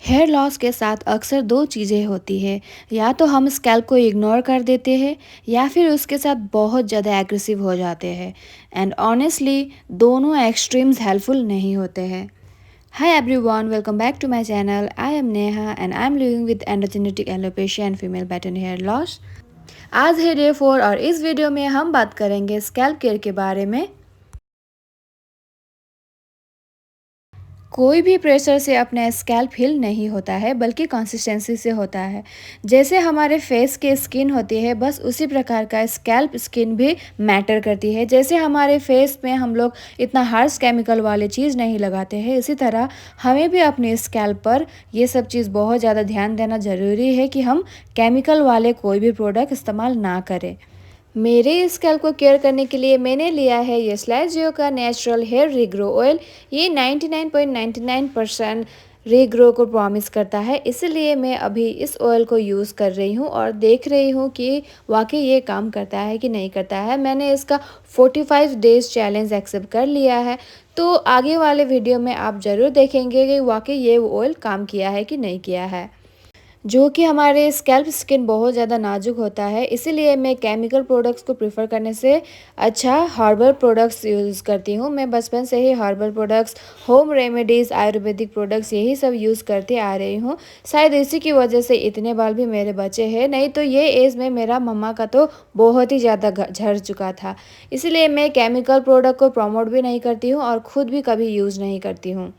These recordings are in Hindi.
हेयर लॉस के साथ अक्सर दो चीज़ें होती है। या तो हम स्कैल्प को इग्नोर कर देते हैं या फिर उसके साथ बहुत ज़्यादा एग्रेसिव हो जाते हैं। एंड ऑनेस्टली दोनों एक्सट्रीम्स हेल्पफुल नहीं होते हैं। Hi everyone, welcome back to my channel. I am Neha and I am living with endogenetic alopecia and female pattern hair loss. आज है डे 4 और इस वीडियो में हम बात करेंगे स्कैल्प केयर के बारे में। कोई भी प्रेशर से अपना स्कैल्प हील नहीं होता है, बल्कि कंसिस्टेंसी से होता है। जैसे हमारे फेस की स्किन होती है, बस उसी प्रकार का स्कैल्प स्किन भी मैटर करती है। जैसे हमारे फेस में हम लोग इतना हार्श केमिकल वाले चीज़ नहीं लगाते हैं, इसी तरह हमें भी अपने स्कैल्प पर ये सब चीज़ बहुत ज़्यादा ध्यान देना ज़रूरी है कि हम केमिकल वाले कोई भी प्रोडक्ट इस्तेमाल ना करें। मेरे स्कैल्प को केयर करने के लिए मैंने लिया है ये स्लैजियो का नेचुरल हेयर रीग्रो ऑयल। ये 99.99% रीग्रो को प्रॉमिस करता है, इसलिए मैं अभी इस ऑयल को यूज़ कर रही हूँ और देख रही हूँ कि वाकई ये काम करता है कि नहीं करता है। मैंने इसका 45 डेज़ चैलेंज एक्सेप्ट कर लिया है, तो आगे वाले वीडियो में आप ज़रूर देखेंगे कि वाकई ये ऑयल काम किया है कि नहीं किया है। जो कि हमारे स्कैल्प स्किन बहुत ज़्यादा नाजुक होता है, इसीलिए मैं केमिकल प्रोडक्ट्स को प्रेफर करने से अच्छा हर्बल प्रोडक्ट्स यूज़ करती हूँ। मैं बचपन से ही herbal products, home remedies, ayurvedic products यही सब यूज़ करते आ रही हूँ। शायद इसी की वजह से इतने बाल भी मेरे बचे हैं, नहीं तो ये एज में मेरा मम्मा का तो बहुत ही ज़्यादा झड़ चुका था। इसलिए मैं केमिकल प्रोडक्ट को प्रमोट भी नहीं करती हूँ और ख़ुद भी कभी यूज़ नहीं करती हूँ।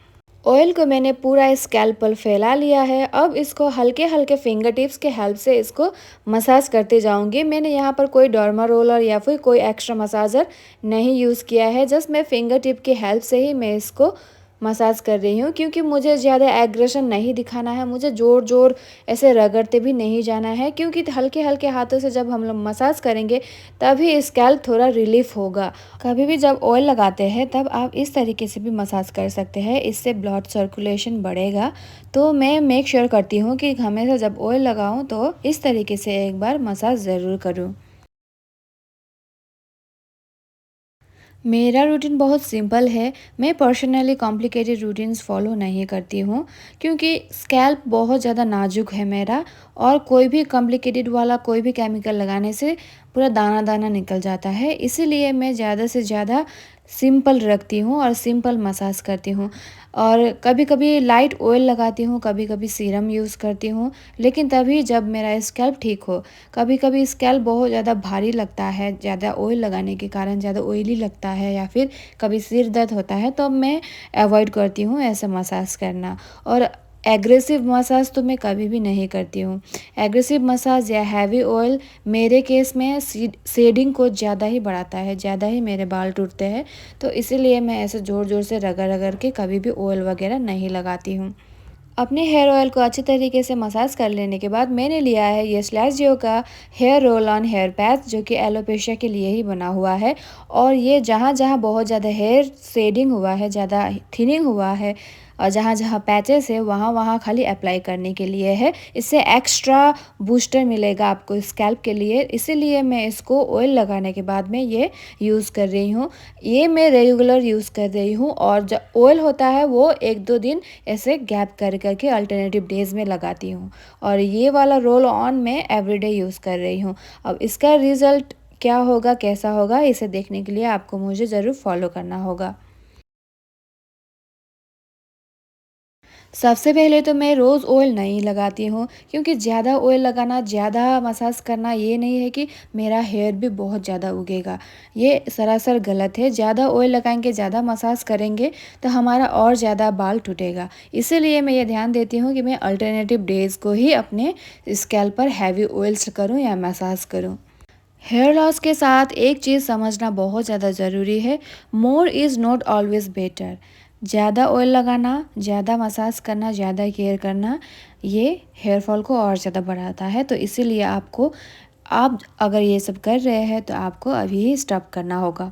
ऑयल को मैंने पूरा स्कैल्प पर फैला लिया है। अब इसको हल्के हल्के फिंगर टिप्स के हेल्प से इसको मसाज करते जाऊंगी। मैंने यहाँ पर कोई डर्मा रोलर या फिर कोई एक्स्ट्रा मसाजर नहीं यूज़ किया है, जस्ट मैं फिंगर टिप की हेल्प से ही मैं इसको मसाज कर रही हूँ, क्योंकि मुझे ज़्यादा एग्रेशन नहीं दिखाना है। मुझे ज़ोर ज़ोर ऐसे रगड़ते भी नहीं जाना है, क्योंकि हल्के हल्के हाथों से जब हम लोग मसाज करेंगे तभी स्कैल्प थोड़ा रिलीफ होगा। कभी भी जब ऑयल लगाते हैं तब आप इस तरीके से भी मसाज कर सकते हैं, इससे ब्लड सर्कुलेशन बढ़ेगा। तो मैं मेक श्योर करती हूँ कि हमेशा जब ऑयल लगाऊँ तो इस तरीके से एक बार मसाज ज़रूर करूँ। मेरा रूटीन बहुत सिंपल है। मैं पर्सनली कॉम्प्लिकेटेड रूटीन्स फॉलो नहीं करती हूँ, क्योंकि स्कैल्प बहुत ज़्यादा नाजुक है मेरा। और कोई भी कॉम्प्लिकेटेड वाला कोई भी केमिकल लगाने से पूरा दाना दाना निकल जाता है। इसीलिए मैं ज़्यादा से ज़्यादा सिंपल रखती हूँ और सिंपल मसाज करती हूँ। और कभी कभी लाइट ऑयल लगाती हूँ, कभी कभी सीरम यूज़ करती हूँ, लेकिन तभी जब मेरा स्कैल्प ठीक हो। कभी कभी स्कैल्प बहुत ज़्यादा भारी लगता है, ज़्यादा ऑयल लगाने के कारण ज़्यादा ऑयली लगता है, या फिर कभी सिर दर्द होता है, तो मैं अवॉइड करती हूँ ऐसा मसाज करना। और एग्रेसिव मसाज तो मैं कभी भी नहीं करती हूँ। एग्रेसिव मसाज या हैवी ऑयल मेरे केस में शेडिंग को ज़्यादा ही बढ़ाता है, ज़्यादा ही मेरे बाल टूटते हैं। तो इसीलिए मैं ऐसे ज़ोर ज़ोर से रगड़ रगड़ के कभी भी ऑयल वगैरह नहीं लगाती हूँ। अपने हेयर ऑयल को अच्छी तरीके से मसाज कर लेने के बाद मैंने लिया है ये स्लैजियो का hair roll on hair patch, जो कि एलोपेशिया के लिए ही बना हुआ है। और ये जहाँ जहाँ बहुत ज़्यादा हेयर शेडिंग हुआ है, ज़्यादा थिनिंग हुआ है, और जहाँ जहाँ पैचेस है वहाँ वहाँ खाली अप्लाई करने के लिए है। इससे एक्स्ट्रा बूस्टर मिलेगा आपको स्कैल्प के लिए, इसीलिए मैं इसको ऑयल लगाने के बाद में ये यूज़ कर रही हूँ। ये मैं रेगुलर यूज़ कर रही हूँ, और जो ऑयल होता है वो 1-2 दिन ऐसे गैप कर करके अल्टरनेटिव डेज़ में लगाती हूँ। और ये वाला रोल ऑन मैं एवरीडे यूज़ कर रही हूँ। अब इसका रिज़ल्ट क्या होगा, कैसा होगा, इसे देखने के लिए आपको मुझे ज़रूर फॉलो करना होगा। सबसे पहले तो मैं रोज़ ऑयल नहीं लगाती हूँ, क्योंकि ज़्यादा ऑयल लगाना, ज़्यादा मसाज करना ये नहीं है कि मेरा हेयर भी बहुत ज़्यादा उगेगा। ये सरासर गलत है। ज़्यादा ऑयल लगाएंगे, ज़्यादा मसाज करेंगे तो हमारा और ज़्यादा बाल टूटेगा। इसीलिए मैं ये ध्यान देती हूँ कि मैं अल्टरनेटिव डेज़ को ही अपने स्कैल्प पर हैवी ऑयल्स करूँ या मसाज करूँ। हेयर लॉस के साथ एक चीज़ समझना बहुत ज़्यादा ज़रूरी है। मोर इज़ नॉट ऑलवेज़ बेटर। ज़्यादा ऑयल लगाना, ज़्यादा मसाज करना, ज़्यादा केयर करना, ये हेयर फॉल को और ज़्यादा बढ़ाता है। तो इसीलिए आप अगर ये सब कर रहे हैं तो आपको अभी ही स्टॉप करना होगा।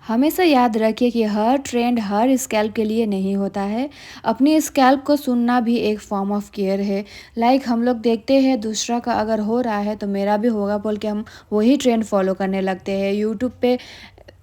हमेशा याद रखिए कि हर ट्रेंड हर स्कैल्प के लिए नहीं होता है। अपनी स्कैल्प को सुनना भी एक फॉर्म ऑफ केयर है। लाइक हम लोग देखते हैं दूसरा का अगर हो रहा है तो मेरा भी होगा बोल के हम वही ट्रेंड फॉलो करने लगते हैं। यूट्यूब पे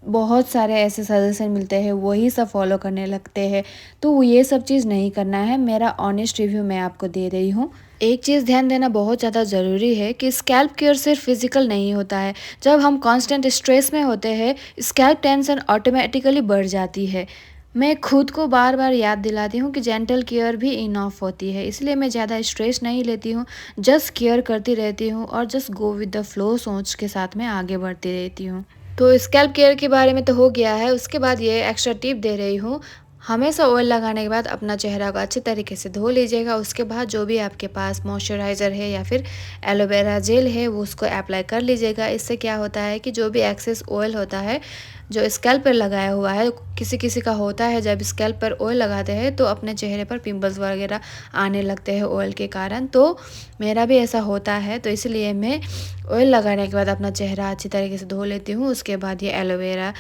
बहुत सारे ऐसे सजेशन मिलते हैं, वही सब फॉलो करने लगते हैं। तो ये सब चीज़ नहीं करना है, मेरा ऑनेस्ट रिव्यू मैं आपको दे रही हूँ। एक चीज़ ध्यान देना बहुत ज़्यादा ज़रूरी है कि स्कैल्प केयर सिर्फ फिजिकल नहीं होता है। जब हम कांस्टेंट स्ट्रेस में होते हैं, स्कैल्प टेंशन ऑटोमेटिकली बढ़ जाती है। मैं खुद को बार बार याद दिलाती हूँ कि जेंटल केयर भी इनफ होती है, इसलिए मैं ज़्यादा स्ट्रेस नहीं लेती हूँ, जस्ट केयर करती रहती हूँ और just go with the flow सोच के साथ में आगे बढ़ती रहती हूँ। तो स्कैल्प केयर के बारे में तो हो गया है, उसके बाद ये एक्स्ट्रा टिप दे रही हूँ। हमेशा ऑयल लगाने के बाद अपना चेहरा को अच्छे तरीके से धो लीजिएगा। उसके बाद जो भी आपके पास मॉइस्चराइज़र है या फिर एलोवेरा जेल है, वो उसको अप्लाई कर लीजिएगा। इससे क्या होता है कि जो भी एक्सेस ऑयल होता है जो स्कैल्प पर लगाया हुआ है, किसी किसी का होता है जब स्कैल्प पर ऑयल लगाते हैं तो अपने चेहरे पर पिंपल्स वगैरह आने लगते हैं ऑयल के कारण। तो मेरा भी ऐसा होता है, तो इसलिए मैं ऑयल लगाने के बाद अपना चेहरा अच्छी तरीके से धो लेती हूँ। उसके बाद ये एलोवेरा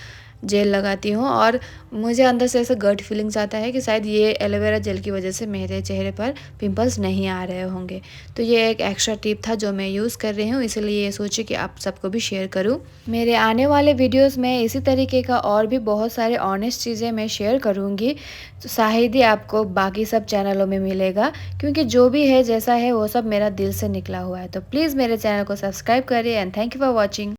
जेल लगाती हूँ और मुझे अंदर से ऐसा गट फीलिंग्स आता है कि शायद ये एलोवेरा जेल की वजह से मेरे चेहरे पर पिंपल्स नहीं आ रहे होंगे। तो ये एक एक्स्ट्रा टिप था जो मैं यूज़ कर रही हूँ, इसलिए ये सोची कि आप सबको भी शेयर करूँ। मेरे आने वाले वीडियोस में इसी तरीके का और भी बहुत सारे ऑनेस्ट चीज़ें मैं शेयर करूँगी, तो शायद ही आपको बाकी सब चैनलों में मिलेगा, क्योंकि जो भी है जैसा है वो सब मेरा दिल से निकला हुआ है। तो प्लीज़ मेरे चैनल को सब्सक्राइब करिए and thank you for watching.